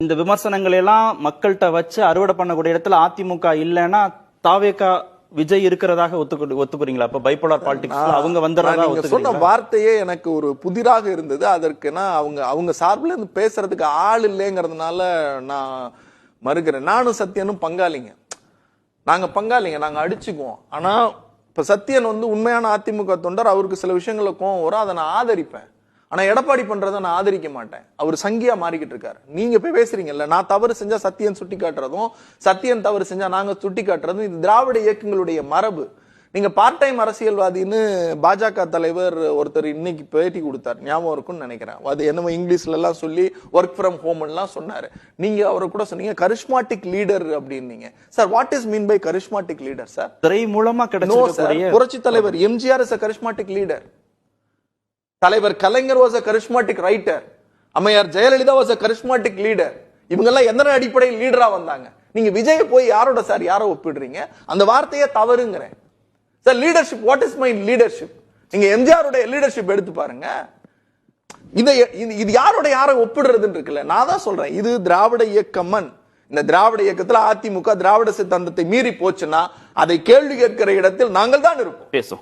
இந்த விமர்சனங்கள் எல்லாம் மக்கள்கிட்ட வச்சு அறுவடை பண்ணக்கூடிய இடத்துல அதிமுக இல்லைன்னா தாவேகா விஜய் இருக்கிறதாக ஒத்துக்குறீங்களா? அப்ப பைபோலார் பாலிடிக்ஸ் அவங்க வந்துறதா சொன்ன வார்த்தையே எனக்கு ஒரு புதிராக இருந்தது. அதற்குனா அவங்க சார்பில் இருந்து பேசுறதுக்கு ஆள் இல்லைங்கிறதுனால நான் மறுக்கிறேன். நானும் சத்யனும் பங்காளிங்க, நாங்க அடிச்சுக்குவோம். ஆனா இப்ப சத்யன் உண்மையான அதிமுக தொண்டர், அவருக்கு சில விஷயங்கள்ல கோவம் வரும், அதை நான் ஆதரிப்பேன். ஆனா எடப்பாடி பண்றதை நான் ஆதரிக்க மாட்டேன். அவர் சங்கியா மாறிக்கிட்டு இருக்காரு. நீங்க போய் பேசுறீங்கல்ல, நான் தவறு செஞ்சா சத்தியன் சுட்டி காட்டுறதும், சத்தியன் தவறு செஞ்சா நாங்க சுட்டி காட்டுறதும் இது திராவிட இயக்கங்களுடைய மரபு. நீங்க பார்ட் டைம் அரசியல்வாதின்னு பாஜக தலைவர் ஒருத்தர் இன்னைக்கு பேட்டி கொடுத்தார், ஞாபகம் இருக்கும்னு நினைக்கிறேன். அது என்னமோ இங்கிலீஷ்ல எல்லாம் சொல்லி ஒர்க் ஃப்ரம் ஹோம் எல்லாம் சொன்னாரு. நீங்க அவரை கூட சொன்னீங்க கரிஸ்மாட்டிக் லீடர் அப்படின்னீங்க. Sir, what is mean by charismatic leader? Sir, திரை மூலமா கிடைச்ச புரட்சி தலைவர் MGR is a charismatic leader. தலைவர் Kalaignar was a charismatic writer. அம்மையார் Jayalalithaa was a charismatic leader. இவங்க எல்லாம் எந்த அடிப்படையில் லீடரா வந்தாங்க? நீங்க விஜய் போய் யாரோட சார் யாரை ஒப்பிடுறீங்க? அந்த வார்த்தையே தவறுங்கிறேன். Sir, leadership, what is my leadership? நீங்க எம்ஜிஆருடைய லீடர்ஷிப் எடுத்து பாருங்க. இது யாரை ஒப்பிடுறதுன்னு இருக்குல்ல. நான் தான் சொல்றேன், இது திராவிட இயக்கமன். இந்த திராவிட இயக்கத்துல அதிமுக திராவிட சித்தாந்தத்தை மீறி போச்சுன்னா அதை கேள்வி கேட்கிற இடத்தில் நாங்கள் தான் இருப்போம். பேசும்.